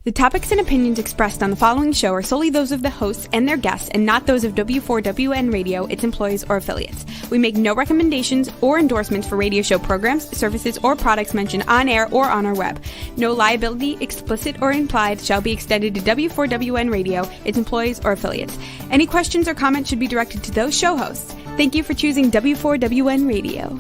The topics and opinions expressed on the following show are solely those of the hosts and their guests and not those of W4WN Radio, its employees, or affiliates. We make no recommendations or endorsements for radio show programs, services, or products mentioned on air or on our web. No liability, explicit or implied, shall be extended to W4WN Radio, its employees, or affiliates. Any questions or comments should be directed to those show hosts. Thank you for choosing W4WN Radio.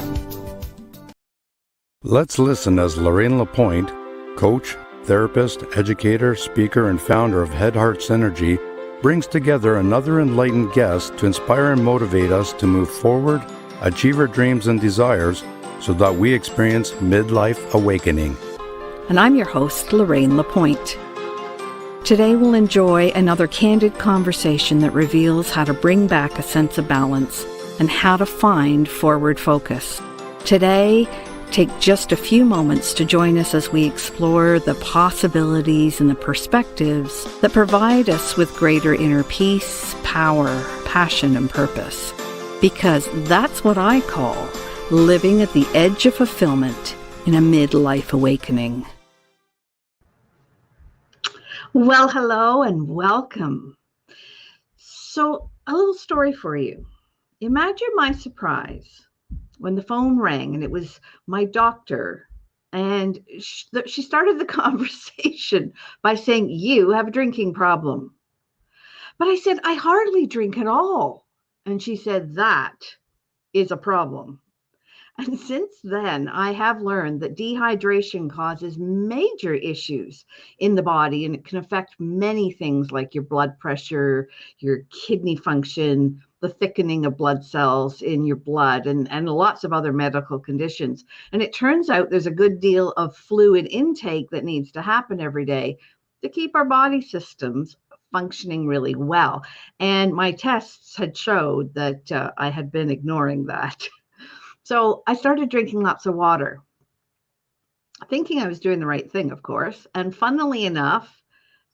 Let's listen as Lorraine Lapointe, coach, therapist, educator, speaker, and founder of Head Heart Synergy, brings together another enlightened guest to inspire and motivate us to move forward, achieve our dreams and desires, so that we experience midlife awakening. And I'm your host, Lorraine Lapointe. Today we'll enjoy another candid conversation that reveals how to bring back a sense of balance and how to find forward focus. Today, take just a few moments to join us as we explore the possibilities and the perspectives that provide us with greater inner peace, power, passion, and purpose. Because that's what I call living at the edge of fulfillment in a midlife awakening. Well, hello and welcome. So, a little story for you. Imagine my surprise when the phone rang and it was my doctor, and she started the conversation by saying, "You have a drinking problem." But I said, "I hardly drink at all." And she said, "That is a problem." And since then, I have learned that dehydration causes major issues in the body, and it can affect many things like your blood pressure, your kidney function, the thickening of blood cells in your blood, and lots of other medical conditions. And it turns out there's a good deal of fluid intake that needs to happen every day to keep our body systems functioning really well. And my tests had showed that I had been ignoring that. So I started drinking lots of water, thinking I was doing the right thing, of course. And funnily enough,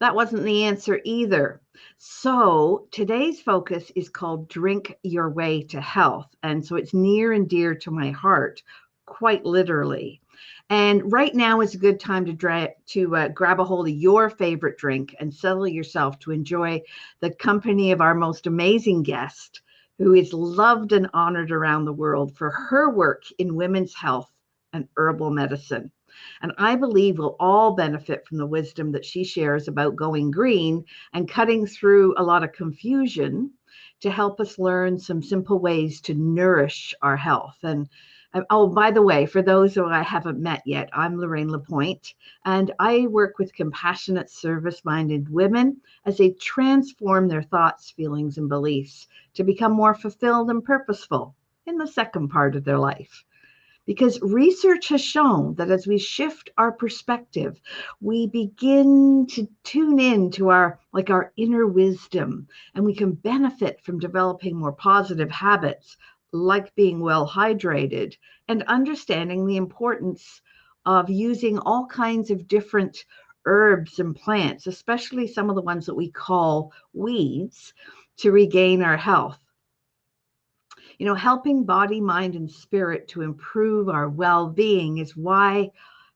that wasn't the answer either. So today's focus is called Drink Your Way to Health. And so it's near and dear to my heart, quite literally. And right now is a good time to grab a hold of your favorite drink and settle yourself to enjoy the company of our most amazing guest, who is loved and honored around the world for her work in women's health and herbal medicine. And I believe we'll all benefit from the wisdom that she shares about going green and cutting through a lot of confusion to help us learn some simple ways to nourish our health. And oh, by the way, for those who I haven't met yet, I'm Lorraine Lapointe, and I work with compassionate, service-minded women as they transform their thoughts, feelings, and beliefs to become more fulfilled and purposeful in the second part of their life. Because research has shown that as we shift our perspective, we begin to tune in to our inner wisdom, and we can benefit from developing more positive habits like being well hydrated and understanding the importance of using all kinds of different herbs and plants, especially some of the ones that we call weeds, to regain our health. You know, helping body, mind, and spirit to improve our well-being is why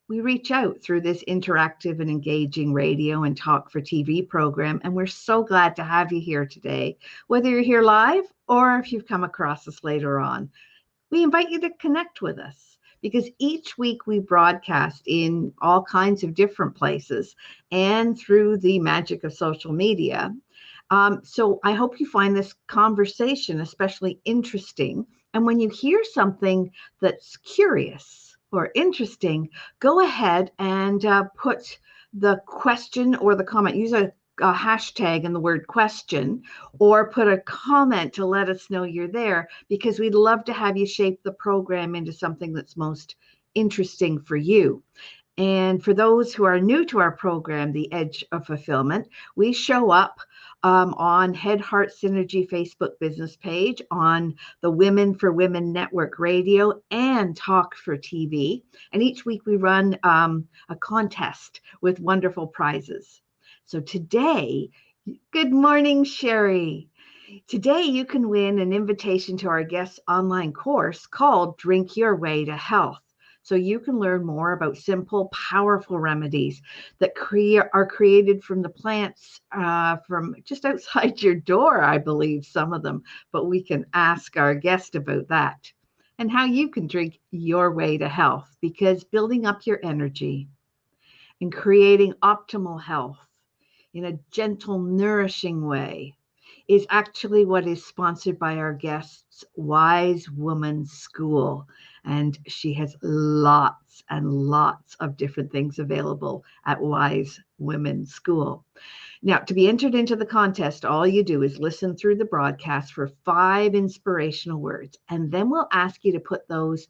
we reach out through this interactive and engaging radio and talk for TV program. And we're so glad to have you here today, whether you're here live or if you've come across us later on. We invite you to connect with us because each week we broadcast in all kinds of different places and through the magic of social media. So I hope you find this conversation especially interesting. And when you hear something that's curious or interesting, go ahead and put the question or the comment. Use a hashtag in the word question, or put a comment to let us know you're there, because we'd love to have you shape the program into something that's most interesting for you. And for those who are new to our program, The Edge of Fulfillment, we show up on Head Heart Synergy Facebook business page, on the Women for Women Network Radio, and Talk for TV. And each week we run a contest with wonderful prizes. So today, good morning, Sherry. Today you can win an invitation to our guest's online course called Drink Your Way to Health. so you can learn more about simple, powerful remedies that are created from the plants from just outside your door, I believe, some of them, but we can ask our guest about that, and how you can drink your way to health, because building up your energy and creating optimal health in a gentle, nourishing way is actually what is sponsored by our guest's Wise Woman School. And she has lots and lots of different things available at Wise Women School. Now, to be entered into the contest, all you do is listen through the broadcast for 5 inspirational words, and then we'll ask you to put those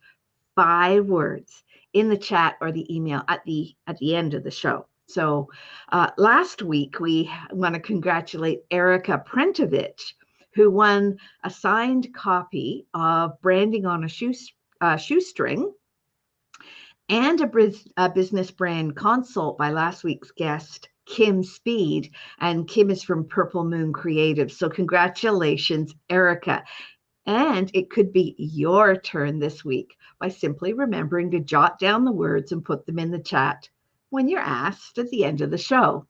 5 words in the chat or the email at the end of the show. So last week, we want to congratulate Erica Prentovich, who won a signed copy of Branding on a Shoestring and a business brand consult by last week's guest, Kim Speed. And Kim is from Purple Moon Creative. So congratulations, Erica. And it could be your turn this week by simply remembering to jot down the words and put them in the chat when you're asked at the end of the show.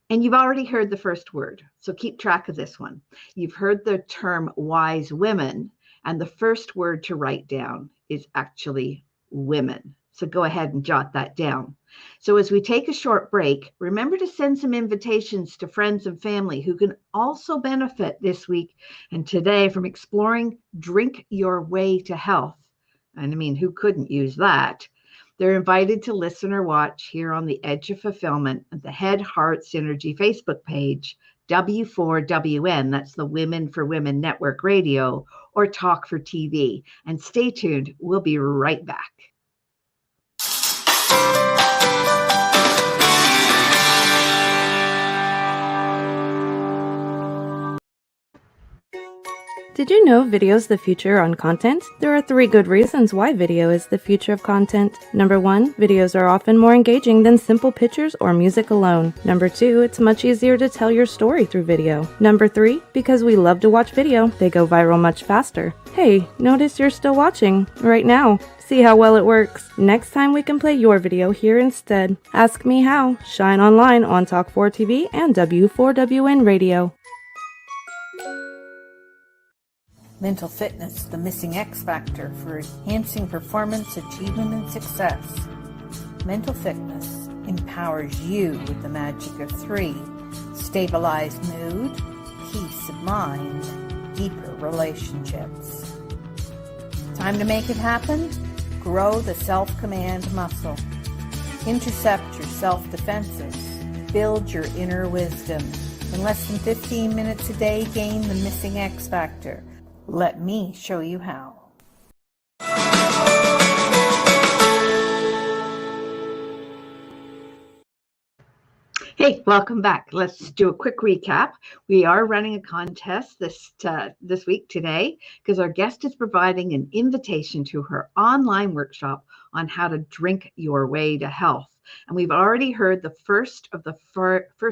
And you've already heard the first word, so keep track of this one. You've heard the term wise women, and the first word to write down is actually women. So go ahead and jot that down. So as we take a short break, remember to send some invitations to friends and family who can also benefit this week and today from exploring Drink Your Way to Health. And I mean, who couldn't use that? They're invited to listen or watch here on the Edge of Fulfillment at the Head Heart Synergy Facebook page, W4WN, that's the Women for Women Network Radio, or Talk for TV. And stay tuned, we'll be right back. Did you know video is the future on content? There are 3 good reasons why video is the future of content. Number 1, videos are often more engaging than simple pictures or music alone. Number 2, it's much easier to tell your story through video. Number 3, because we love to watch video, they go viral much faster. Hey, notice you're still watching right now. See how well it works. Next time we can play your video here instead. Ask me how. Shine online on Talk 4 TV and W4WN Radio. Mental fitness, the missing X factor for enhancing performance, achievement, and success. Mental fitness empowers you with the magic of 3: stabilized mood, peace of mind, deeper relationships. Time to make it happen? Grow the self-command muscle. Intercept your self-defenses. Build your inner wisdom. In less than 15 minutes a day, gain the missing X factor. Let me show you how. Hey, welcome back. Let's do a quick recap. We are running a contest this week today because our guest is providing an invitation to her online workshop on how to drink your way to health. And we've already heard the first of the 5,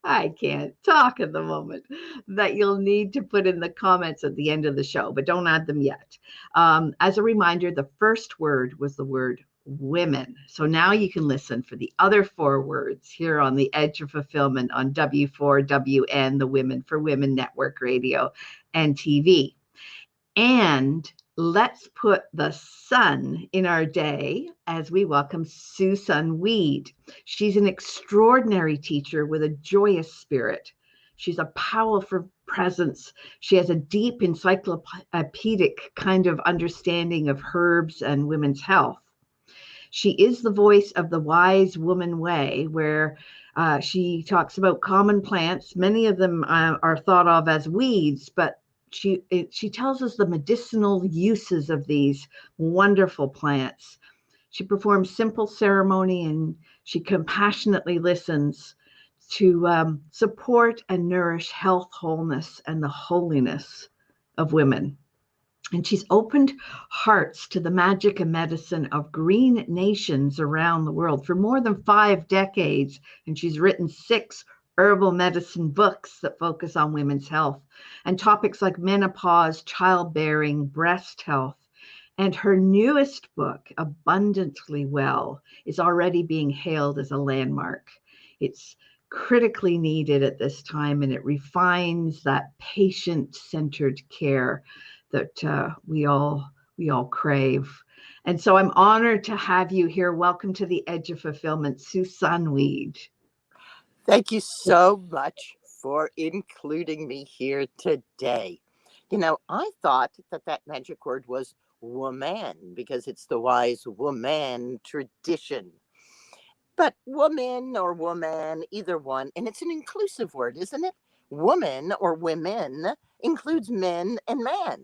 I can't talk at the moment, that you'll need to put in the comments at the end of the show, but don't add them yet. As a reminder, the first word was the word women. So now you can listen for the other 4 words here on the Edge of Fulfillment on W4WN, the Women for Women Network Radio and TV. And let's put the sun in our day as we welcome Susun Weed. She's an extraordinary teacher with a joyous spirit. She's a powerful presence. She has a deep encyclopedic kind of understanding of herbs and women's health. She is the voice of the Wise Woman Way, where she talks about common plants. Many of them are thought of as weeds, but she tells us the medicinal uses of these wonderful plants. She performs simple ceremony and she compassionately listens to support and nourish health, wholeness, and the holiness of women. And she's opened hearts to the magic and medicine of green nations around the world for more than 5 decades. And she's written 6 herbal medicine books that focus on women's health and topics like menopause, childbearing, breast health. And her newest book, Abundantly Well, is already being hailed as a landmark. It's critically needed at this time, and it refines that patient-centered care that we all crave. And so I'm honored to have you here. Welcome to the Edge of Fulfillment, Susun Weed. Thank you so much for including me here today. You know, I thought that magic word was woman because it's the wise woman tradition. But woman or woman, either one, and it's an inclusive word, isn't it? Woman or women includes men and man,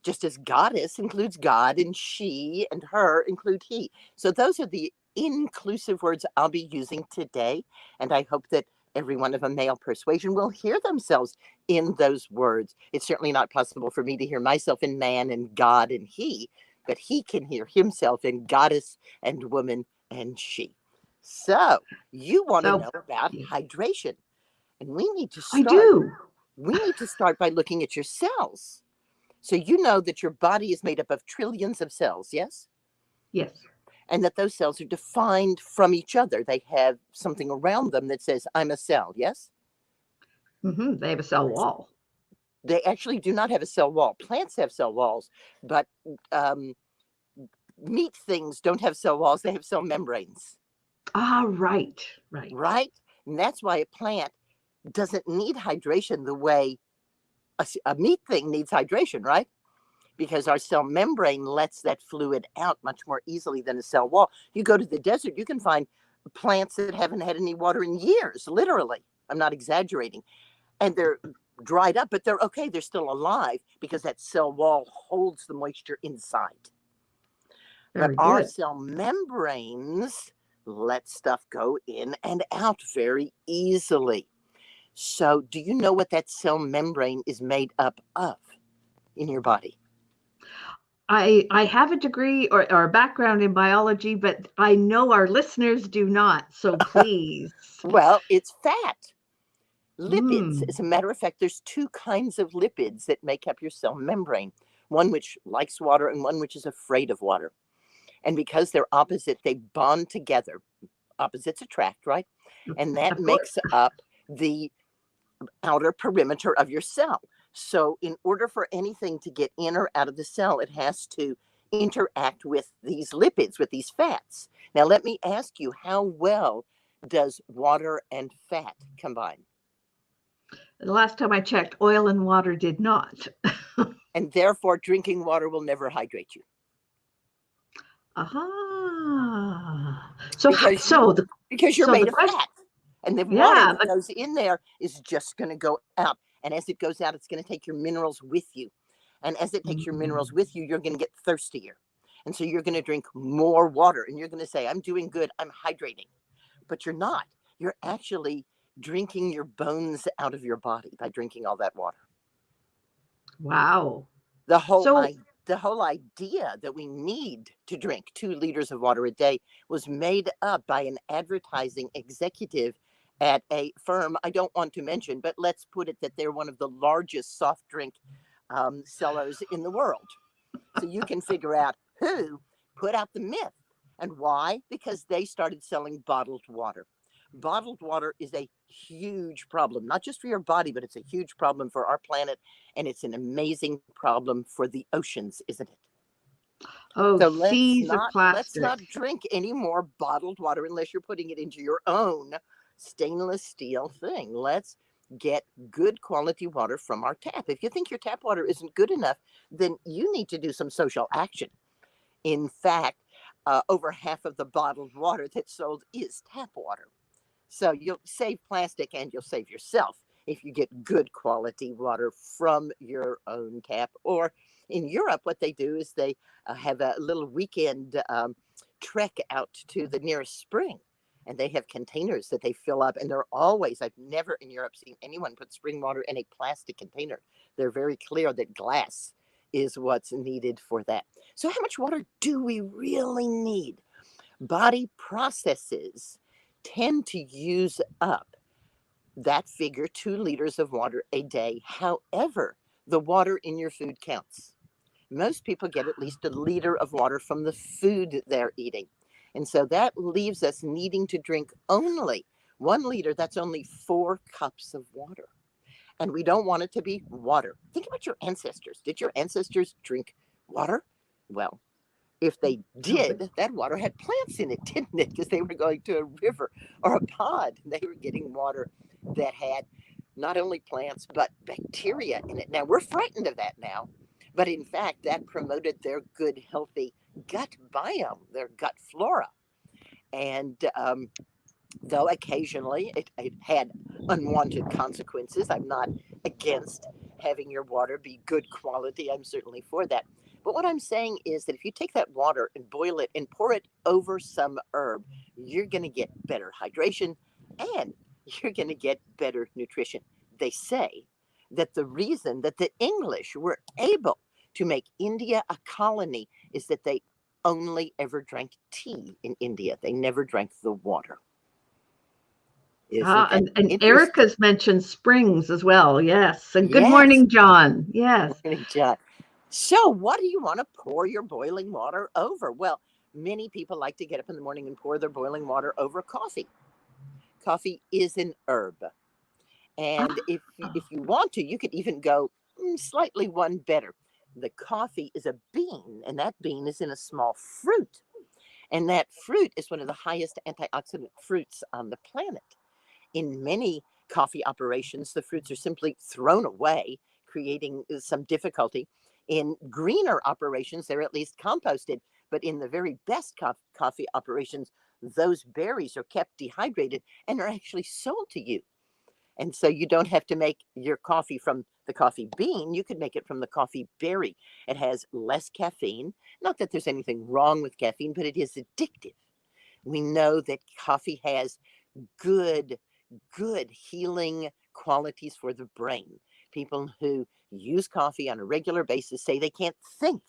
just as goddess includes God and she and her include he. So those are the inclusive words I'll be using today, and I hope that everyone of a male persuasion will hear themselves in those words. It's certainly not possible for me to hear myself in man and God and he, but he can hear himself in goddess and woman and she. So you want to know about hydration, and we need to start. I do. We need to start by looking at your cells. So you know that your body is made up of trillions of cells, yes? Yes. And that those cells are defined from each other. They have something around them that says, I'm a cell, yes? Mm-hmm. They have a cell wall. They actually do not have a cell wall. Plants have cell walls, but meat things don't have cell walls. They have cell membranes. Ah, right. Right? And that's why a plant doesn't need hydration the way a meat thing needs hydration, right? Because our cell membrane lets that fluid out much more easily than a cell wall. You go to the desert, you can find plants that haven't had any water in years, literally. I'm not exaggerating. And they're dried up, but they're okay. They're still alive because that cell wall holds the moisture inside. But our cell membranes let stuff go in and out very easily. So do you know what that cell membrane is made up of in your body? I have a degree or a background in biology, but I know our listeners do not. So please. Well, it's fat. Lipids. As a matter of fact, there's two kinds of lipids that make up your cell membrane. One which likes water and one which is afraid of water. And because they're opposite, they bond together. Opposites attract, right? And that makes up the outer perimeter of your cell. So in order for anything to get in or out of the cell, it has to interact with these lipids, with these fats. Now, let me ask you, how well does water and fat combine? The last time I checked, oil and water did not. And therefore, drinking water will never hydrate you. Aha. Because you're made of fat. And the water that goes in there is just going to go out. And as it goes out, it's going to take your minerals with you. And as it takes your minerals with you, you're going to get thirstier. And so you're going to drink more water. And you're going to say, I'm doing good. I'm hydrating. But you're not. You're actually drinking your bones out of your body by drinking all that water. Wow. The whole idea that we need to drink 2 liters of water a day was made up by an advertising executive at a firm I don't want to mention, but let's put it that they're one of the largest soft drink sellers in the world. So you can figure out who put out the myth and why, because they started selling bottled water. Bottled water is a huge problem, not just for your body, but it's a huge problem for our planet. And it's an amazing problem for the oceans, isn't it? Oh, so seas of plastic. Let's not drink any more bottled water unless you're putting it into your own stainless steel thing. Let's get good quality water from our tap. If you think your tap water isn't good enough, then you need to do some social action. In fact, over half of the bottled water that's sold is tap water. So you'll save plastic and you'll save yourself if you get good quality water from your own tap. Or in Europe, what they do is they have a little weekend trek out to the nearest spring. And they have containers that they fill up. And they're always, I've never in Europe seen anyone put spring water in a plastic container. They're very clear that glass is what's needed for that. So how much water do we really need? Body processes tend to use up that figure 2 liters of water a day. However, the water in your food counts. Most people get at least a liter of water from the food they're eating. And so that leaves us needing to drink only 1 liter. That's only 4 cups of water. And we don't want it to be water. Think about your ancestors. Did your ancestors drink water? Well, if they did, that water had plants in it, didn't it? Because they were going to a river or a pond. They were getting water that had not only plants, but bacteria in it. Now, we're frightened of that now. But in fact, that promoted their good, healthy gut biome, their gut flora. And though occasionally it had unwanted consequences, I'm not against having your water be good quality. I'm certainly for that. But what I'm saying is that if you take that water and boil it and pour it over some herb, you're going to get better hydration and you're going to get better nutrition. They say that the reason that the English were able to make India a colony is that they only ever drank tea in India. They never drank the water. And Erica's mentioned springs as well. Yes. And good Yes. morning, John. Yes. Good morning, John. So what do you want to pour your boiling water over? Well, many people like to get up in the morning and pour their boiling water over coffee. Coffee is an herb. And if you want to, you could even go slightly one better. The coffee is a bean, and that bean is in a small fruit. And that fruit is one of the highest antioxidant fruits on the planet. In many coffee operations, the fruits are simply thrown away, creating some difficulty. In greener operations, they're at least composted. But in the very best coffee operations, those berries are kept dehydrated and are actually sold to you. And so you don't have to make your coffee from the coffee bean. You could make it from the coffee berry. It has less caffeine. Not that there's anything wrong with caffeine, but it is addictive. We know that coffee has good healing qualities for the brain. People who use coffee on a regular basis say they can't think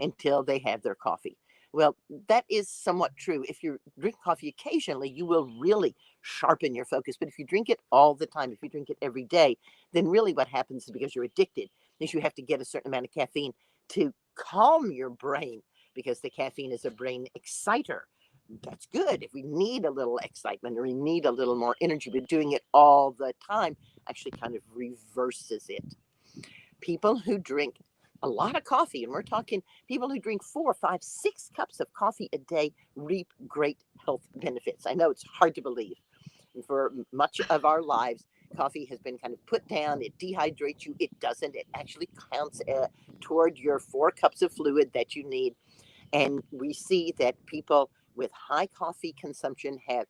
until they have their coffee. Well, that is somewhat true. If you drink coffee occasionally, you will really sharpen your focus. But if you drink it all the time, if you drink it every day, then really what happens is, because you're addicted, is you have to get a certain amount of caffeine to calm your brain, because the caffeine is a brain exciter. That's good. If we need a little excitement or we need a little more energy, but doing it all the time actually kind of reverses it. People who drink a lot of coffee, and we're talking people who drink 4, 5, 6 cups of coffee a day, reap great health benefits. I know it's hard to believe. And for much of our lives, coffee has been kind of put down. It dehydrates you. It doesn't. It actually counts toward your 4 cups of fluid that you need. And we see that people with high coffee consumption have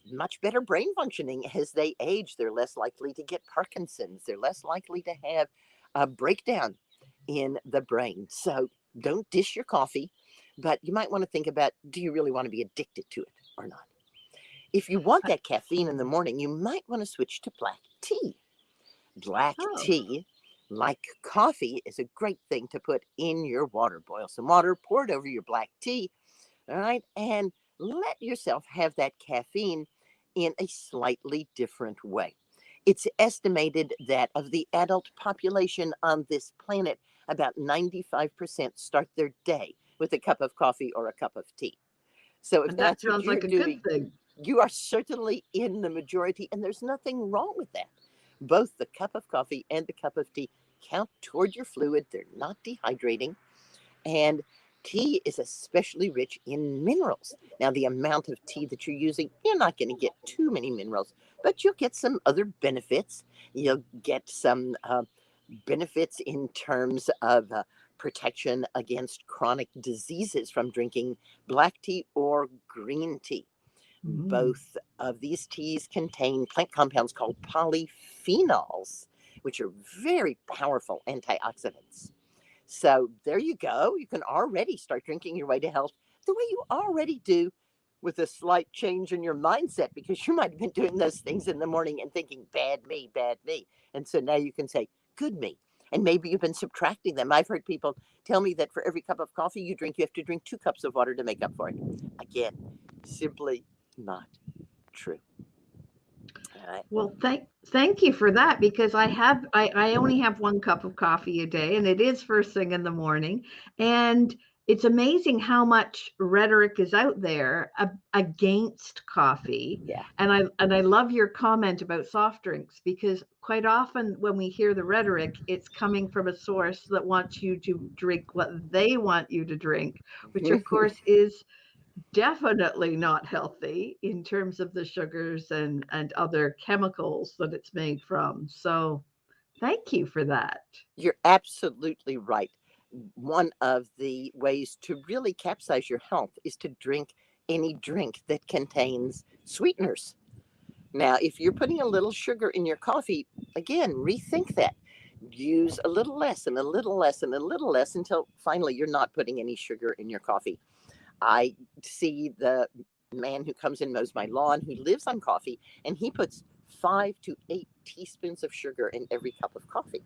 much better brain functioning as they age. They're less likely to get Parkinson's. They're less likely to have a breakdown in the brain. So don't dish your coffee, but you might want to think about, do you really want to be addicted to it or not? If you want that caffeine in the morning, you might want to switch to black tea. Black tea, like coffee, is a great thing to put in your water. Boil some water, pour it over your black tea, all right, and let yourself have that caffeine in a slightly different way. It's estimated that of the adult population on this planet, about 95% start their day with a cup of coffee or a cup of tea. So if that sounds like a good thing, you are certainly in the majority, and there's nothing wrong with that. Both the cup of coffee and the cup of tea count toward your fluid. They're not dehydrating. And tea is especially rich in minerals. Now, the amount of tea that you're using, you're not going to get too many minerals, but you'll get some other benefits. You'll get some benefits in terms of protection against chronic diseases from drinking black tea or green tea. Both of these teas contain plant compounds called polyphenols, which are very powerful antioxidants. So there you go. You can already start drinking your way to health the way you already do, with a slight change in your mindset, because you might have been doing those things in the morning and thinking, bad me, bad me. And so now you can say, good me. And maybe you've been subtracting them. I've heard people tell me that for every cup of coffee you drink, you have to drink 2 cups of water to make up for it. Again, simply not true. Right? Well, thank you for that, because I only have one cup of coffee a day, and it is first thing in the morning. And it's amazing how much rhetoric is out there against coffee. Yeah. And I love your comment about soft drinks, because quite often when we hear the rhetoric, it's coming from a source that wants you to drink what they want you to drink, which of course is definitely not healthy in terms of the sugars and other chemicals that it's made from. So thank you for that. You're absolutely right. One of the ways to really capsize your health is to drink any drink that contains sweeteners. Now, if you're putting a little sugar in your coffee, again, rethink that. Use a little less and a little less and a little less until finally you're not putting any sugar in your coffee. I see the man who comes and mows my lawn who lives on coffee, and he puts 5 to 8 teaspoons of sugar in every cup of coffee.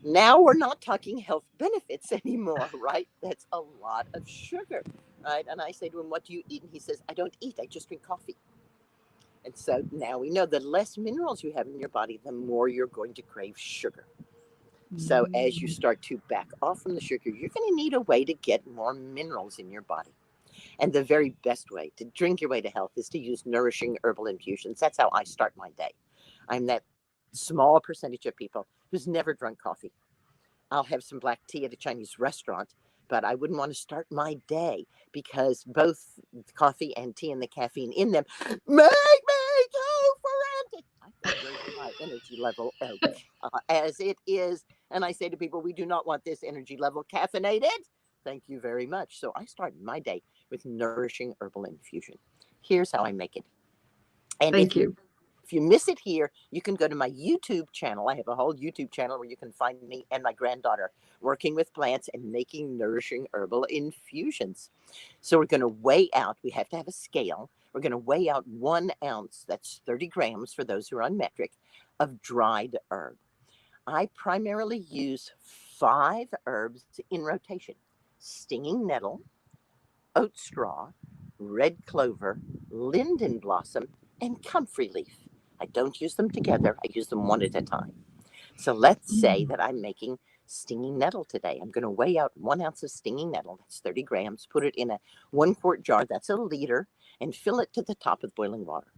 Now we're not talking health benefits anymore, right? That's a lot of sugar, right? And I say to him, "What do you eat?" And he says, "I don't eat, I just drink coffee." And so now we know the less minerals you have in your body, the more you're going to crave sugar. So as you start to back off from the sugar, you're going to need a way to get more minerals in your body. And the very best way to drink your way to health is to use nourishing herbal infusions. That's how I start my day. I'm that small percentage of people who's never drunk coffee. I'll have some black tea at a Chinese restaurant, but I wouldn't want to start my day because both coffee and tea and the caffeine in them make me too frantic. I feel very high energy level as it is. And I say to people, we do not want this energy level caffeinated. Thank you very much. So I start my day with nourishing herbal infusion. Here's how I make it. And Thank you. If you miss it here, you can go to my YouTube channel. I have a whole YouTube channel where you can find me and my granddaughter working with plants and making nourishing herbal infusions. So we're going to weigh out, we have to have a scale. We're going to weigh out 1 ounce, that's 30 grams for those who are on metric, of dried herb. I primarily use 5 herbs in rotation: stinging nettle, oat straw, red clover, linden blossom, and comfrey leaf. I don't use them together. I use them one at a time. So let's say that I'm making stinging nettle today. I'm going to weigh out 1 ounce of stinging nettle. That's 30 grams. Put it in a 1-quart jar. That's a liter. And fill it to the top with boiling water.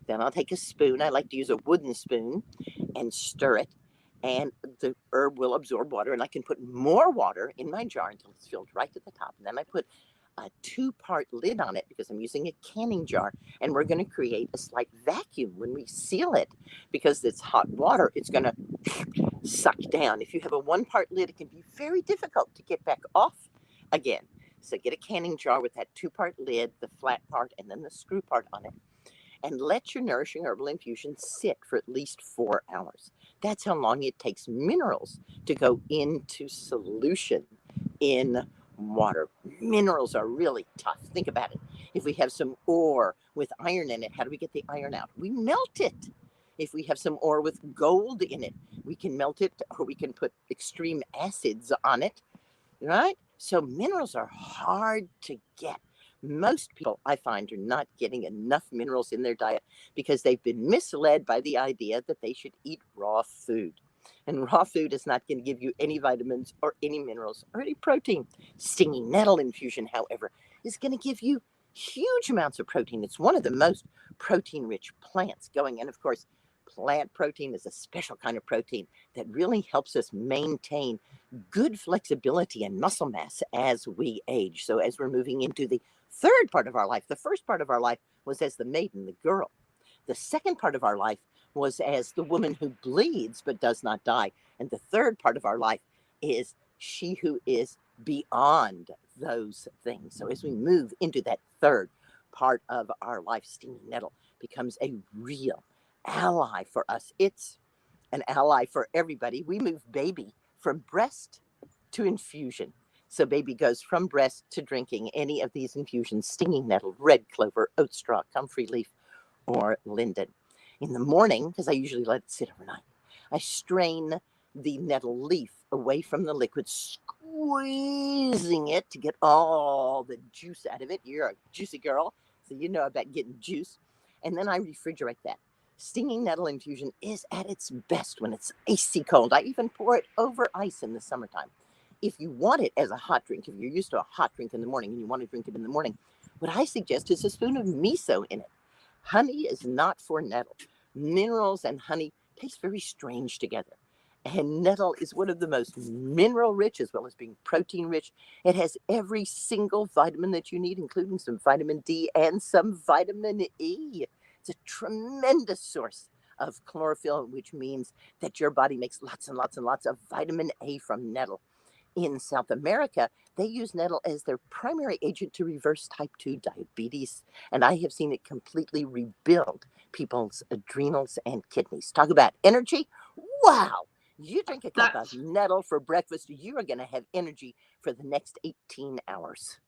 Then I'll take a spoon. I like to use a wooden spoon and stir it. And the herb will absorb water. And I can put more water in my jar until it's filled right to the top. And then I put a 2-part lid on it because I'm using a canning jar, and we're going to create a slight vacuum when we seal it because it's hot water. It's going to suck down. If you have a 1-part lid, it can be very difficult to get back off again. So get a canning jar with that 2-part lid, the flat part, and then the screw part on it, and let your nourishing herbal infusion sit for at least 4 hours. That's how long it takes minerals to go into solution in water. Minerals are really tough. Think about it. If we have some ore with iron in it, how do we get the iron out? We melt it. If we have some ore with gold in it, we can melt it, or we can put extreme acids on it, right? So minerals are hard to get. Most people, I find, are not getting enough minerals in their diet because they've been misled by the idea that they should eat raw food. And raw food is not going to give you any vitamins or any minerals or any protein. Stinging nettle infusion, however, is going to give you huge amounts of protein. It's one of the most protein-rich plants going. And of course, plant protein is a special kind of protein that really helps us maintain good flexibility and muscle mass as we age. So as we're moving into the third part of our life, the first part of our life was as the maiden, the girl. The second part of our life was as the woman who bleeds but does not die. And the third part of our life is she who is beyond those things. So as we move into that third part of our life, stinging nettle becomes a real ally for us. It's an ally for everybody. We move baby from breast to infusion. So baby goes from breast to drinking any of these infusions: stinging nettle, red clover, oat straw, comfrey leaf, or linden. In the morning, because I usually let it sit overnight, I strain the nettle leaf away from the liquid, squeezing it to get all the juice out of it. You're a juicy girl, so you know about getting juice. and then I refrigerate that. Stinging nettle infusion is at its best when it's icy cold. I even pour it over ice in the summertime. If you want it as a hot drink, if you're used to a hot drink in the morning and you want to drink it in the morning, what I suggest is a spoon of miso in it. Honey is not for nettle. Minerals and honey taste very strange together. And nettle is one of the most mineral rich as well as being protein rich. It has every single vitamin that you need, including some vitamin D and some vitamin E. It's a tremendous source of chlorophyll, which means that your body makes lots and lots and lots of vitamin A from nettle. In South America, they use nettle as their primary agent to reverse type 2 diabetes. And I have seen it completely rebuild people's adrenals and kidneys. Talk about energy. Wow. You drink a cup of nettle for breakfast, you are going to have energy for the next 18 hours.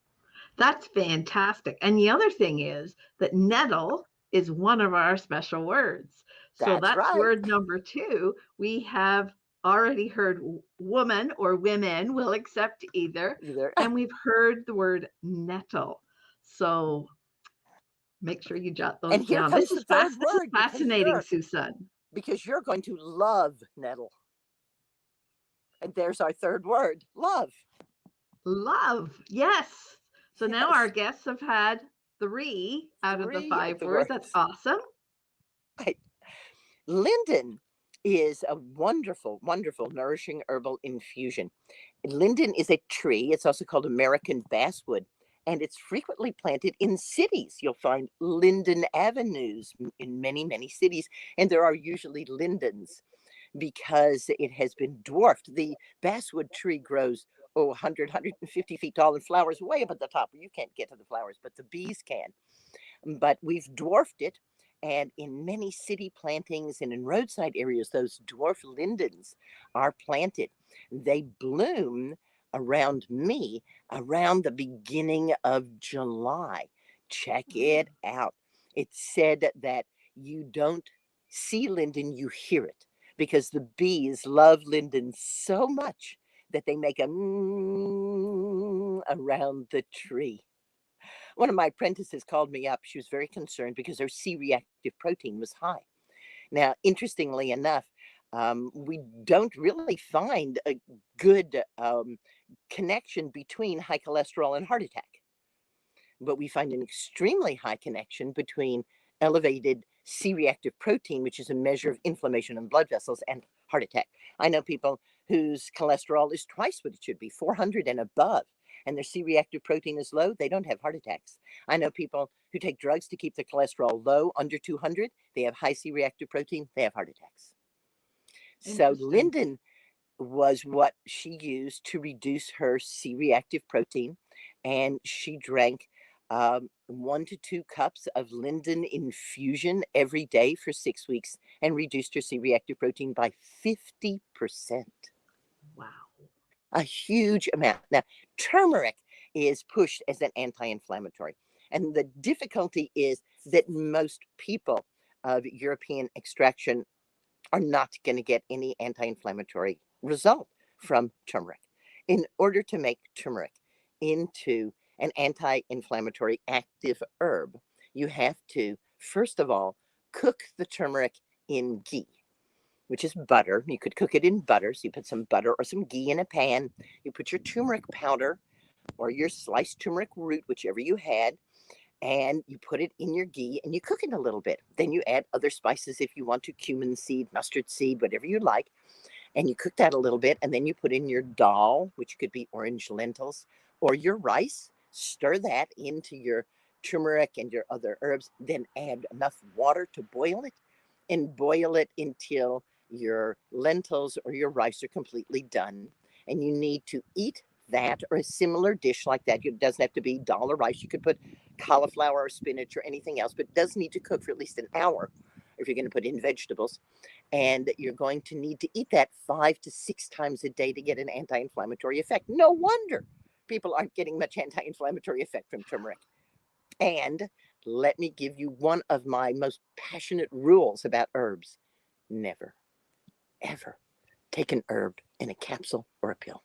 That's fantastic. And the other thing is that nettle is one of our special words. So that's right. Word number 2. We have already heard woman or women, will accept either. And we've heard the word nettle. So make sure you jot those and here down. Comes This is the third word, fascinating, Susun. Because you're going to love nettle. And there's our third word, love. Love, yes. So now our guests have had 3 out of the 5 words. That's awesome. Right. Linden is a wonderful, wonderful, nourishing herbal infusion. Linden is a tree. It's also called American basswood, and it's frequently planted in cities. You'll find linden avenues in many, many cities, and there are usually lindens because it has been dwarfed. The basswood tree grows 100, 150 feet tall and flowers way up at the top. You can't get to the flowers, but the bees can. But we've dwarfed it. And in many city plantings and in roadside areas, those dwarf lindens are planted. They bloom around me around the beginning of July. Check it out. It's said that you don't see linden, you hear it, because the bees love linden so much that they make a around the tree. One of my apprentices called me up. She was very concerned because her C-reactive protein was high. Now, interestingly enough, we don't really find a good connection between high cholesterol and heart attack. But we find an extremely high connection between elevated C-reactive protein, which is a measure of inflammation in blood vessels, and heart attack. I know people whose cholesterol is twice what it should be, 400 and above, and their C-reactive protein is low, they don't have heart attacks. I know people who take drugs to keep their cholesterol low, under 200, they have high C-reactive protein, they have heart attacks. So linden was what she used to reduce her C-reactive protein, and she drank 1 to 2 cups of linden infusion every day for 6 weeks and reduced her C-reactive protein by 50%. Wow. A huge amount. Now, turmeric is pushed as an anti-inflammatory. And the difficulty is that most people of European extraction are not going to get any anti-inflammatory result from turmeric. In order to make turmeric into an anti-inflammatory active herb, you have to, first of all, cook the turmeric in ghee, which is butter. You could cook it in butter. So you put some butter or some ghee in a pan. You put your turmeric powder or your sliced turmeric root, whichever you had, and you put it in your ghee and you cook it a little bit. Then you add other spices if you want to, cumin seed, mustard seed, whatever you like. And you cook that a little bit, and then you put in your dal, which could be orange lentils, or your rice. Stir that into your turmeric and your other herbs. Then add enough water to boil it, and boil it until your lentils or your rice are completely done. And you need to eat that or a similar dish like that. It doesn't have to be dal or rice. You could put cauliflower or spinach or anything else, but it does need to cook for at least an hour if you're going to put in vegetables. And you're going to need to eat that 5 to 6 times a day to get an anti-inflammatory effect. No wonder people aren't getting much anti-inflammatory effect from turmeric. And let me give you one of my most passionate rules about herbs. Never, ever take an herb in a capsule or a pill.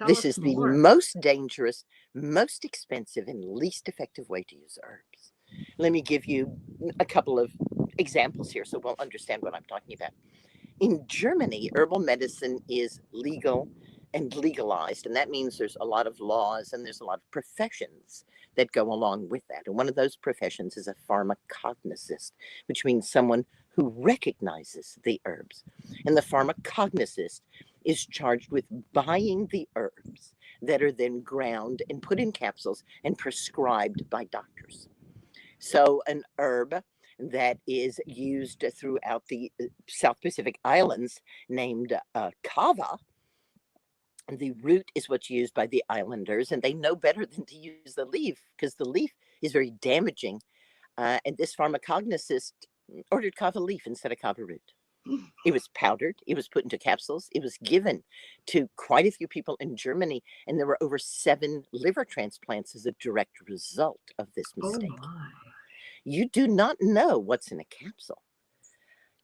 This is the most dangerous, most expensive, and least effective way to use herbs. Let me give you a couple of examples here so we'll understand what I'm talking about. In Germany, herbal medicine is legal and legalized, and that means there's a lot of laws and there's a lot of professions that go along with that. And one of those professions is a pharmacognosist, which means someone who recognizes the herbs. And the pharmacognosist is charged with buying the herbs that are then ground and put in capsules and prescribed by doctors. So an herb that is used throughout the South Pacific Islands named kava, the root is what's used by the islanders, and they know better than to use the leaf because the leaf is very damaging. And this pharmacognosist ordered kava leaf instead of kava root. It was powdered. It was put into capsules. It was given to quite a few people in Germany, and there were over 7 liver transplants as a direct result of this mistake. Oh my. You do not know what's in a capsule.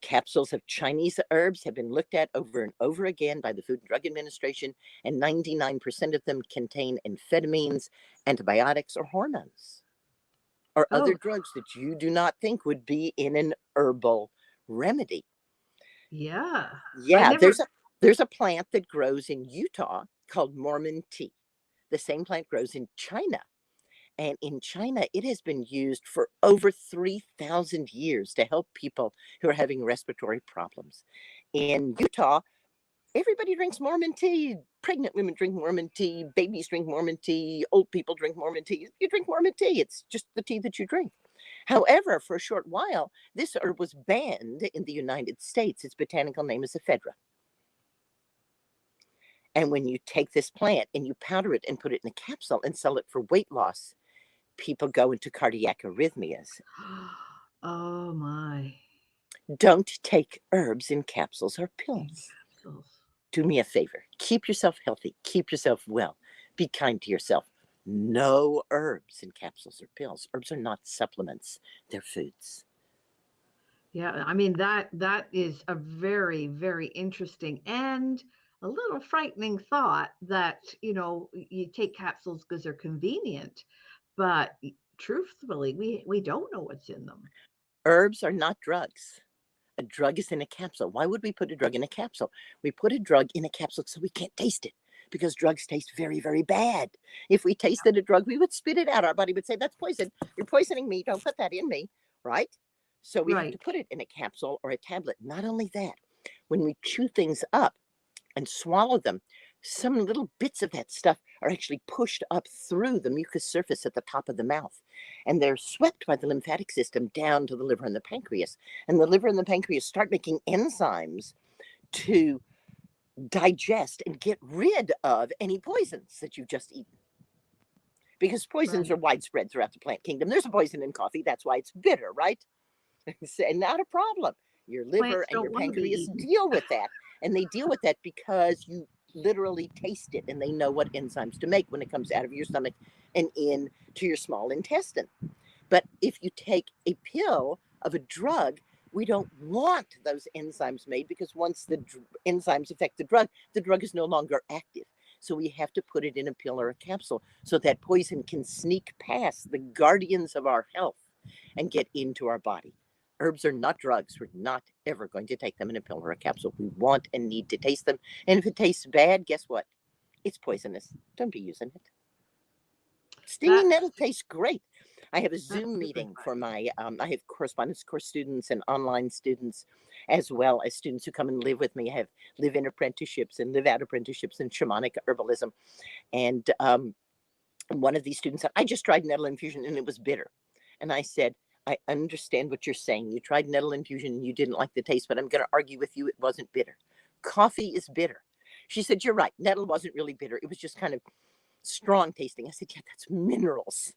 Capsules of Chinese herbs have been looked at over and over again by the Food and Drug Administration, and 99% of them contain amphetamines, antibiotics, or hormones, or other drugs that you do not think would be in an herbal remedy. Yeah. Yeah, there's a plant that grows in Utah called Mormon tea. The same plant grows in China. And in China, it has been used for over 3,000 years to help people who are having respiratory problems. In Utah, everybody drinks Mormon tea. Pregnant women drink Mormon tea. Babies drink Mormon tea. Old people drink Mormon tea. You drink Mormon tea. It's just the tea that you drink. However, for a short while, this herb was banned in the United States. Its botanical name is ephedra. And when you take this plant and you powder it and put it in a capsule and sell it for weight loss, people go into cardiac arrhythmias. Oh my. Don't take herbs in capsules or pills. Do me a favor. Keep yourself healthy. Keep yourself well. Be kind to yourself. No herbs in capsules or pills. Herbs are not supplements. They're foods. Yeah, I mean that is a very, very interesting and a little frightening thought that, you take capsules because they're convenient, but truthfully, we don't know what's in them. Herbs are not drugs. A drug is in a capsule. Why would we put a drug in a capsule? We put a drug in a capsule so we can't taste it, because drugs taste very, very bad. If we tasted a drug, we would spit it out. Our body would say, that's poison. You're poisoning me. Don't put that in me, right? So we have to put it in a capsule or a tablet. Not only that, when we chew things up and swallow them, some little bits of that stuff are actually pushed up through the mucous surface at the top of the mouth, and they're swept by the lymphatic system down to the liver and the pancreas. And the liver and the pancreas start making enzymes to digest and get rid of any poisons that you've just eaten. Because poisons are widespread throughout the plant kingdom. There's a poison in coffee. That's why it's bitter, right? And not a problem. Your liver and your pancreas deal with that. And they deal with that because you literally taste it, and they know what enzymes to make when it comes out of your stomach and in to your small intestine. But if you take a pill of a drug, we don't want those enzymes made, because once the enzymes affect the drug is no longer active. So we have to put it in a pill or a capsule so that poison can sneak past the guardians of our health and get into our body. Herbs are not drugs. We're not ever going to take them in a pill or a capsule. We want and need to taste them. And if it tastes bad, guess what? It's poisonous. Don't be using it. Stinging nettle tastes great. I have a Zoom meeting for my, I have correspondence course students and online students, as well as students who come and live with me. I have live-in apprenticeships and live-out apprenticeships in shamanic herbalism. And one of these students said, I just tried nettle infusion and it was bitter. And I said, I understand what you're saying. You tried nettle infusion and you didn't like the taste, but I'm going to argue with you, it wasn't bitter. Coffee is bitter. She said, you're right. Nettle wasn't really bitter. It was just kind of strong tasting. I said, yeah, that's minerals.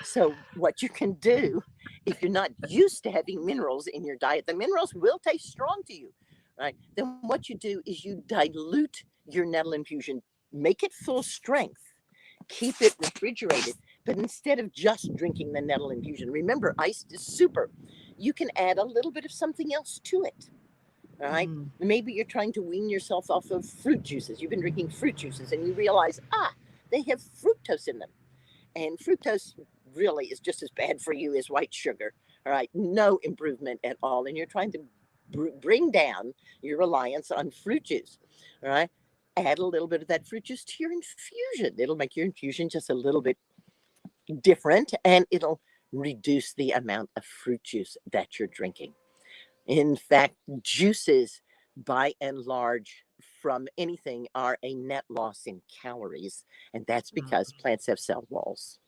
So what you can do, if you're not used to having minerals in your diet, the minerals will taste strong to you, right? Then what you do is you dilute your nettle infusion, make it full strength, keep it refrigerated. But instead of just drinking the nettle infusion, remember, iced is super. You can add a little bit of something else to it. All right. Maybe you're trying to wean yourself off of fruit juices. You've been drinking fruit juices and you realize, they have fructose in them. And fructose really is just as bad for you as white sugar. All right, no improvement at all. And you're trying to bring down your reliance on fruit juice. All right, add a little bit of that fruit juice to your infusion. It'll make your infusion just a little bit different, and it'll reduce the amount of fruit juice that you're drinking. In fact, juices by and large from anything are a net loss in calories, and that's because plants have cell walls.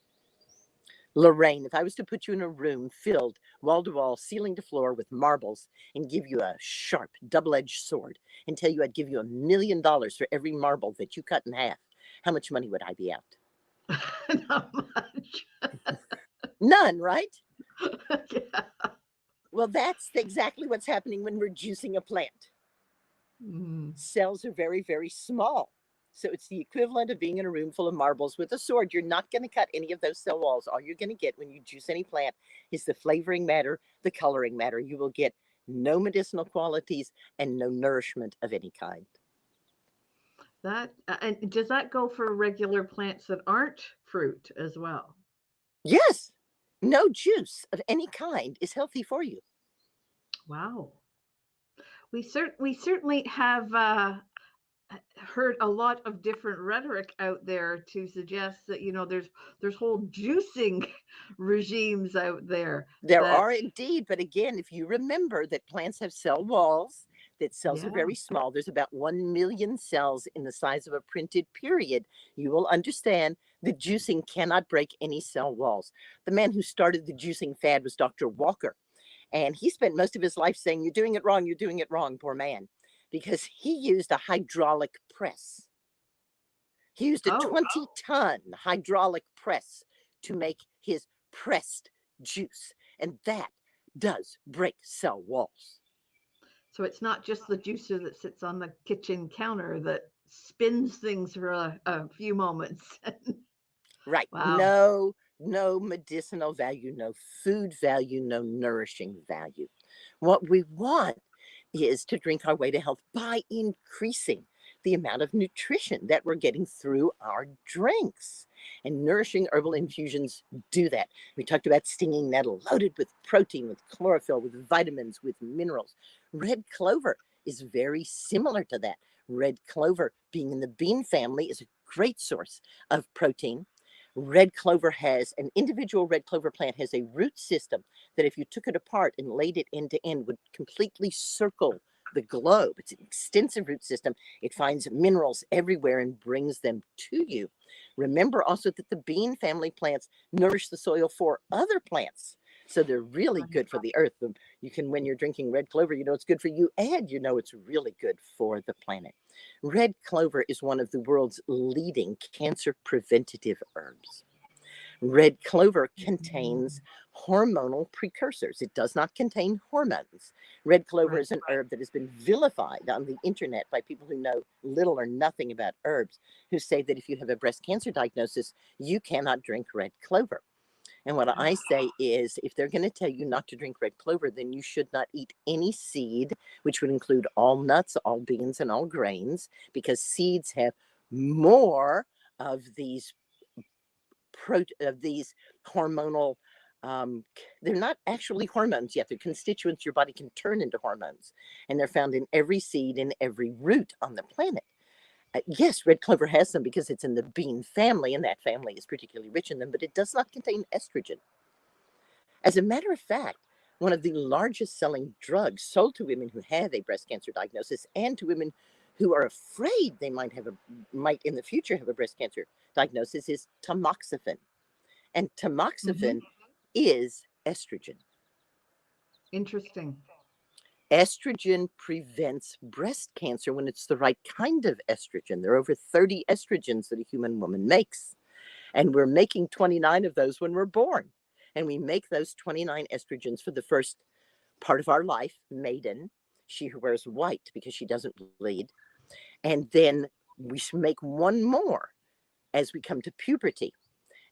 Lorraine, if I was to put you in a room filled wall to wall, ceiling to floor with marbles and give you a sharp double-edged sword and tell you I'd give you $1 million for every marble that you cut in half, how much money would I be out? Not much. None, right? Yeah. Well, that's exactly what's happening when we're juicing a plant. Cells are very, very small. So it's the equivalent of being in a room full of marbles with a sword. You're not going to cut any of those cell walls. All you're going to get when you juice any plant is the flavoring matter, the coloring matter. You will get no medicinal qualities and no nourishment of any kind. That and does that go for regular plants that aren't fruit as well? Yes, no juice of any kind is healthy for you. Wow. We certainly have heard a lot of different rhetoric out there to suggest that there's whole juicing regimes out there. There That are indeed, but again, if you remember that plants have cell walls, that cells are Yeah. very small, there's about 1 million cells in the size of a printed period, you will understand that juicing cannot break any cell walls. The man who started the juicing fad was Dr. Walker, and he spent most of his life saying, you're doing it wrong, poor man, because he used a hydraulic press. He used a 20-ton hydraulic press to make his pressed juice, and that does break cell walls. So it's not just the juicer that sits on the kitchen counter that spins things for a few moments. Right. Wow. No medicinal value, no food value, no nourishing value. What we want is to drink our way to health by increasing the amount of nutrition that we're getting through our drinks. And nourishing herbal infusions do that. We talked about stinging nettle, loaded with protein, with chlorophyll, with vitamins, with minerals. Red clover is very similar to that. Red clover, being in the bean family, is a great source of protein. Red clover an individual red clover plant has a root system that if you took it apart and laid it end to end would completely circle the globe. It's an extensive root system. It finds minerals everywhere and brings them to you. Remember also that the bean family plants nourish the soil for other plants. So they're really good for the earth. When you're drinking red clover, it's good for you, and it's really good for the planet. Red clover is one of the world's leading cancer preventative herbs. Red clover contains hormonal precursors. It does not contain hormones. Red clover is an herb that has been vilified on the internet by people who know little or nothing about herbs, who say that if you have a breast cancer diagnosis, you cannot drink red clover. And what I say is, if they're going to tell you not to drink red clover, then you should not eat any seed, which would include all nuts, all beans, and all grains, because seeds have more of these hormonal, they're not actually hormones yet. They're constituents your body can turn into hormones. And they're found in every seed and every root on the planet. Yes, red clover has some because it's in the bean family, and that family is particularly rich in them, but it does not contain estrogen. As a matter of fact, one of the largest selling drugs sold to women who have a breast cancer diagnosis and to women who are afraid they might in the future have a breast cancer diagnosis is tamoxifen. And tamoxifen is estrogen. Interesting. Estrogen prevents breast cancer when it's the right kind of estrogen. There are over 30 estrogens that a human woman makes. And we're making 29 of those when we're born. And we make those 29 estrogens for the first part of our life, maiden. She who wears white because she doesn't bleed. And then we make one more as we come to puberty.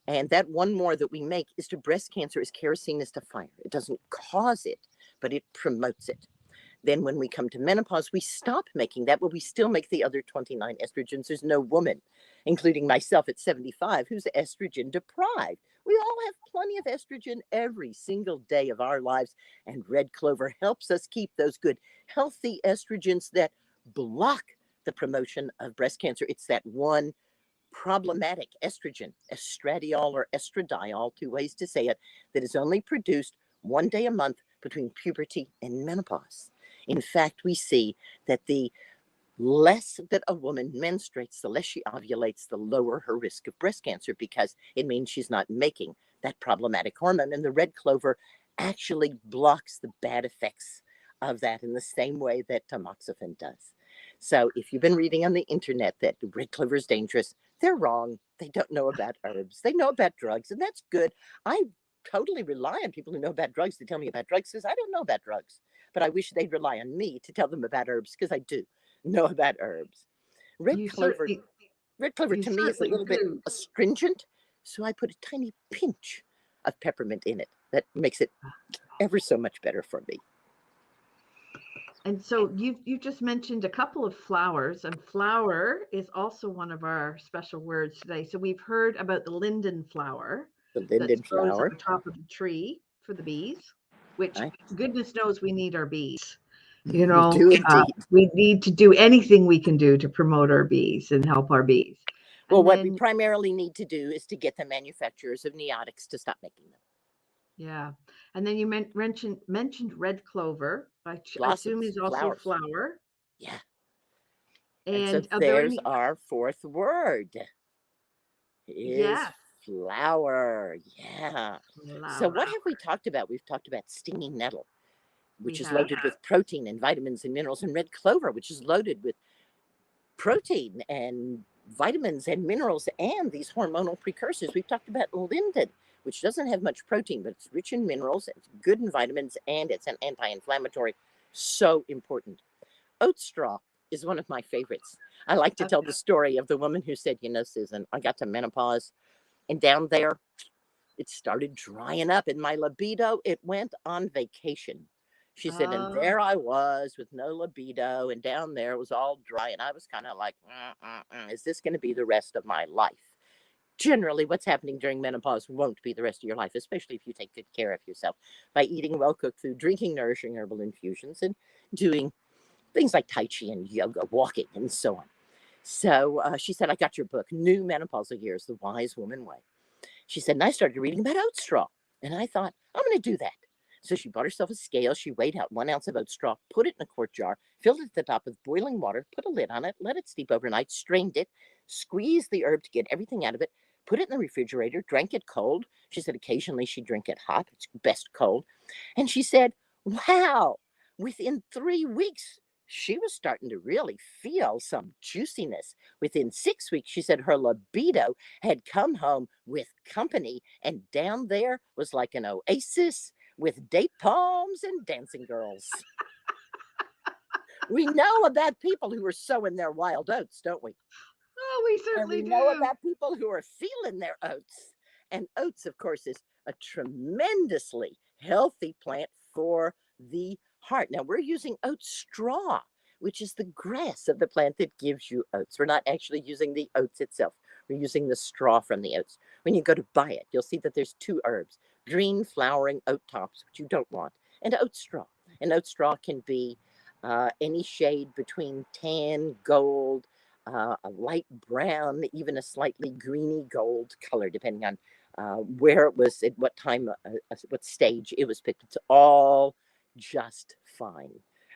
And that one more that we make is to breast cancer, as kerosene is to fire. It doesn't cause it, but it promotes it. Then when we come to menopause, we stop making that, but we still make the other 29 estrogens. There's no woman, including myself at 75, who's estrogen deprived. We all have plenty of estrogen every single day of our lives, and red clover helps us keep those good, healthy estrogens that block the promotion of breast cancer. It's that one problematic estrogen, estradiol or estradiol, two ways to say it, that is only produced one day a month between puberty and menopause. In fact, we see that the less that a woman menstruates, the less she ovulates, the lower her risk of breast cancer, because it means she's not making that problematic hormone. And the red clover actually blocks the bad effects of that in the same way that tamoxifen does. So if you've been reading on the internet that red clover is dangerous, they're wrong. They don't know about herbs. They know about drugs, and that's good. I totally rely on people who know about drugs to tell me about drugs, because I don't know about drugs. But I wish they'd rely on me to tell them about herbs, because I do know about herbs. Red You clover, certainly, red clover you to me is a certainly little bit do. astringent, so I put a tiny pinch of peppermint in it. That makes it ever so much better for me. And so you just mentioned a couple of flowers, and flower is also one of our special words today. So we've heard about the linden flower The that linden grows at flower. the top of the tree for the bees, which I, goodness knows we need our bees. we do indeed. We need to do anything we can do to promote our bees and help our bees. Well, And what we then, primarily need to do is to get the manufacturers of neotics to stop making them. yeah, and then you mentioned red clover, which I assume Blossoms, is also flowers. flower. Yeah. And so And are there there's any? our fourth word is Yeah, flower. Yeah. So what flower. have we talked about? We've talked about stinging nettle, We which is have. loaded with protein and vitamins and minerals, and red clover, which is loaded with protein and vitamins and minerals and these hormonal precursors. We've talked about linden, which doesn't have much protein, but it's rich in minerals, it's good in vitamins, and it's an anti-inflammatory. So important. Oat straw is one of my favorites. I like to tell the story of the woman who said, Susan, I got to menopause, and down there, it started drying up, and my libido, it went on vacation. She said, and there I was with no libido, and down there was all dry, and I was kind of like, is this going to be the rest of my life? Generally, what's happening during menopause won't be the rest of your life, especially if you take good care of yourself by eating well-cooked food, drinking nourishing herbal infusions, and doing things like Tai Chi and yoga, walking, and so on. So she said, I got your book, New Menopausal Years, The Wise Woman Way. She said, and I started reading about oat straw. And I thought, I'm going to do that. So she bought herself a scale. She weighed out 1 ounce of oat straw, put it in a quart jar, filled it at the top with boiling water, put a lid on it, let it steep overnight, strained it, squeezed the herb to get everything out of it, put it in the refrigerator, drank it cold. She said occasionally she'd drink it hot. It's best cold. And she said, wow, within 3 weeks, she was starting to really feel some juiciness. Within 6 weeks, she said her libido had come home with company, and down there was like an oasis with date palms and dancing girls. We know about people who are sowing their wild oats, don't we? Oh, we certainly And we know do. about people who are feeling their oats. And oats, of course, is a tremendously healthy plant for the heart. Now, we're using oat straw, which is the grass of the plant that gives you oats. We're not actually using the oats itself. We're using the straw from the oats. When you go to buy it, you'll see that there's 2 herbs, green flowering oat tops, which you don't want, and oat straw. And oat straw can be any shade between tan, gold, a light brown, even a slightly greeny gold color, depending on where it was, at what time, what stage it was picked. It's all just fine.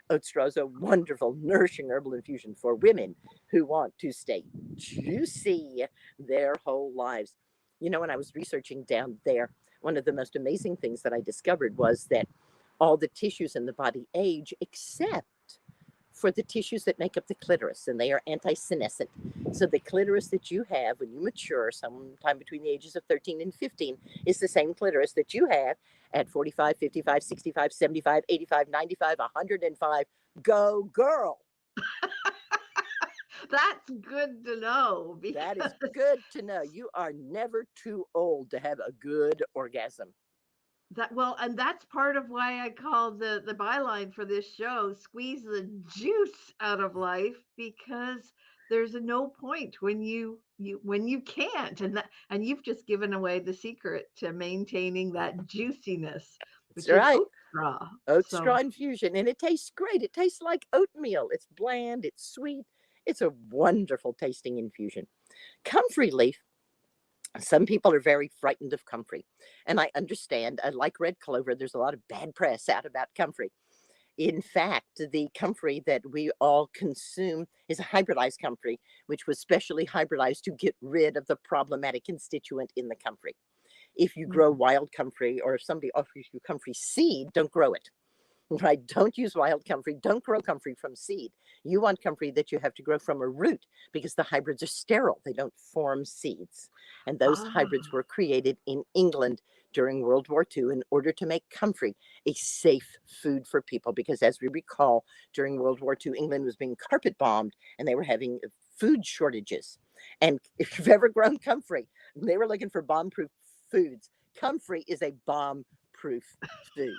Oat straw is a wonderful, nourishing herbal infusion for women who want to stay juicy their whole lives. When I was researching down there, one of the most amazing things that I discovered was that all the tissues in the body age except for the tissues that make up the clitoris, and they are anti-senescent. So the clitoris that you have when you mature, sometime between the ages of 13 and 15, is the same clitoris that you have at 45, 55, 65, 75, 85, 95, 105. Go girl. That's good to know. That is good to know. You are never too old to have a good orgasm. And that's part of why I call the byline for this show "Squeeze the Juice Out of Life," because there's no point when you can't, and you've just given away the secret to maintaining that juiciness, That's which is right. oat straw. Oat straw So, infusion. And it tastes great. It tastes like oatmeal. It's bland, it's sweet. It's a wonderful tasting infusion. Comfrey leaf. Some people are very frightened of comfrey. And I understand. Like red clover, there's a lot of bad press out about comfrey. In fact, the comfrey that we all consume is a hybridized comfrey, which was specially hybridized to get rid of the problematic constituent in the comfrey. If you grow mhm. wild comfrey, or if somebody offers you comfrey seed, don't grow it. Right? Don't use wild comfrey. Don't grow comfrey from seed. You want comfrey that you have to grow from a root because the hybrids are sterile. They don't form seeds. And those hybrids Ah, were created in England during World War II in order to make comfrey a safe food for people. Because as we recall, during World War II, England was being carpet bombed and they were having food shortages. And if you've ever grown comfrey, they were looking for bomb proof foods. Comfrey is a bomb proof food.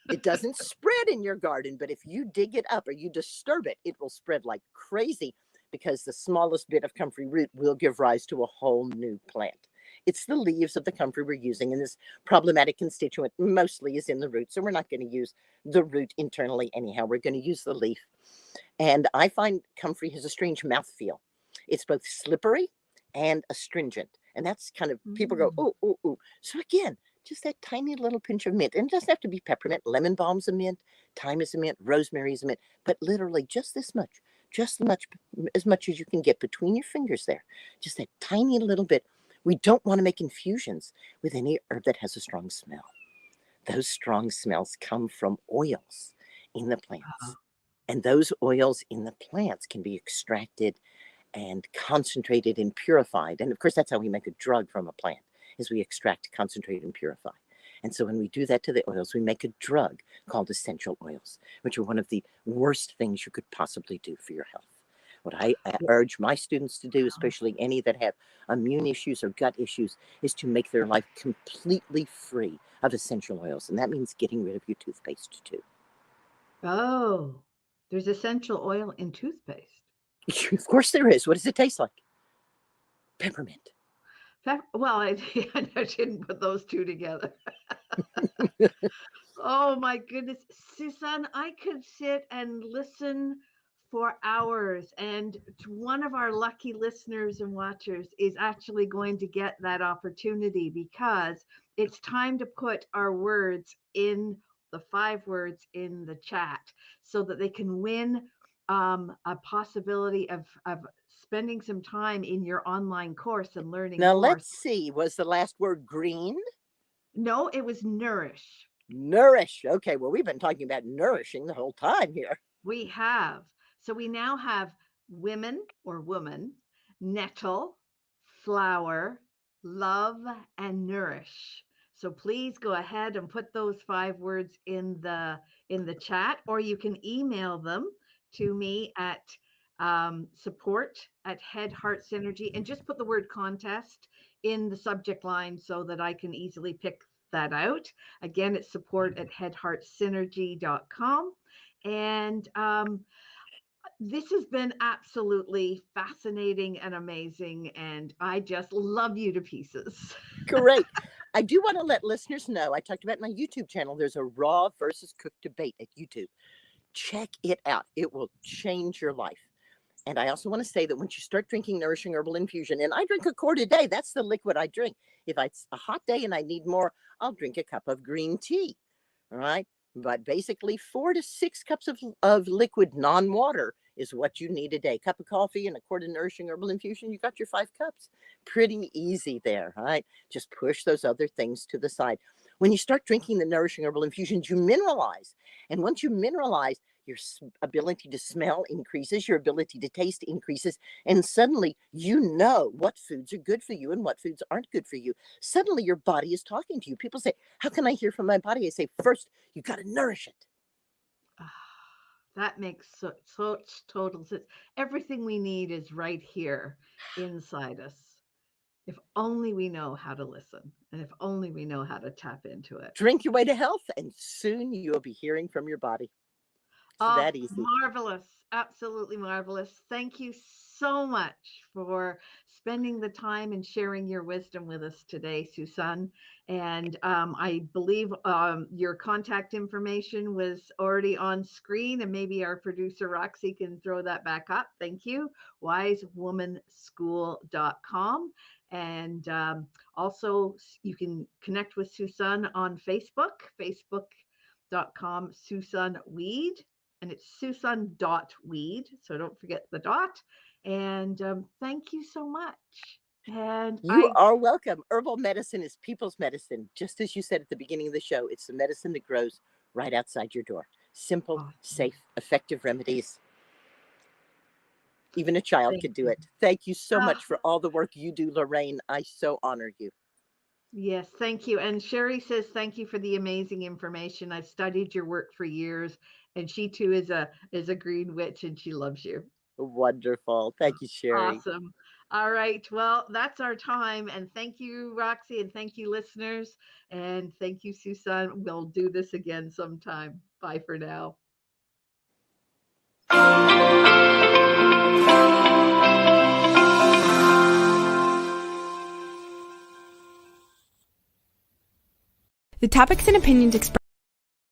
It doesn't spread in your garden, but if you dig it up or you disturb it, it will spread like crazy because the smallest bit of comfrey root will give rise to a whole new plant. It's the leaves of the comfrey we're using, and this problematic constituent mostly is in the root. So we're not going to use the root internally anyhow. We're going to use the leaf. And I find comfrey has a strange mouthfeel. It's both slippery and astringent. And that's kind of, people go, mm. oh, oh, oh. So again, just that tiny little pinch of mint. And it doesn't have to be peppermint. Lemon balm's a mint, thyme is a mint, rosemary is a mint, but literally just this much, just as much as you can get between your fingers there. Just that tiny little bit. We don't want to make infusions with any herb that has a strong smell. Those strong smells come from oils in the plants. And those oils in the plants can be extracted and concentrated and purified. And of course, that's how we make a drug from a plant, is we extract, concentrate, and purify. And so when we do that to the oils, we make a drug called essential oils, which are one of the worst things you could possibly do for your health. What I urge my students to do, especially any that have immune issues or gut issues, is to make their life completely free of essential oils. And that means getting rid of your toothpaste too. Oh, there's essential oil in toothpaste. Of course there is. What does it taste like? Peppermint. Well, I didn't put those two together. Oh my goodness, Susan, I could sit and listen for hours, and one of our lucky listeners and watchers is actually going to get that opportunity because it's time to put our words in the 5 words in the chat so that they can win a possibility of spending some time in your online course and learning Now more. let's see. Was the last word green? No, it was nourish. Nourish. Okay, well, we've been talking about nourishing the whole time here. We have. So we now have women or woman, nettle, flower, love, and nourish. So please go ahead and put those 5 words in the chat, or you can email them to me at support at Head Heart Synergy, and just put the word contest in the subject line so that I can easily pick that out. Again, it's support at headheartsynergy.com. And this has been absolutely fascinating and amazing. And I just love you to pieces. Great. I do want to let listeners know, I talked about my YouTube channel. There's a raw versus cooked debate at YouTube. Check it out. It will change your life. And I also want to say that once you start drinking nourishing herbal infusion, and I drink a quart a day, that's the liquid I drink. If it's a hot day and I need more, I'll drink a cup of green tea. All right. But basically, 4 to 6 cups of liquid non-water is what you need a day. Cup of coffee and a quart of nourishing herbal infusion, you got your 5 cups. Pretty easy there, right? Just push those other things to the side. When you start drinking the nourishing herbal infusions, you mineralize. And once you mineralize, your ability to smell increases, your ability to taste increases, and suddenly you know what foods are good for you and what foods aren't good for you. Suddenly your body is talking to you. People say, how can I hear from my body? I say, first, you got to nourish it. That makes such total sense. Everything we need is right here inside us. If only we know how to listen, and if only we know how to tap into it. Drink your way to health, and soon you'll be hearing from your body. It's Oh, that easy. marvelous. Absolutely marvelous. Thank you so much for spending the time and sharing your wisdom with us today, Susun. And I believe your contact information was already on screen, and maybe our producer Roxy can throw that back up. Thank you. wisewomanschool.com. And also, you can connect with Susun on Facebook, facebook.com, Susun Weed, and it's Susun.weed. So don't forget the dot. And thank you so much. And You are welcome. Herbal medicine is people's medicine. Just as you said at the beginning of the show, it's the medicine that grows right outside your door. Simple, safe, effective remedies. Even a child could do it. Thank you so much for all the work you do, Lorraine. I so honor you. Yes, thank you. And Sherry says, thank you for the amazing information. I've studied your work for years, and she too is a green witch, and she loves you. Wonderful. Thank you, Sherry. Awesome. All right. Well, that's our time. And thank you, Roxy, and thank you, listeners. And thank you, Susun. We'll do this again sometime. Bye for now. The topics and opinions expressed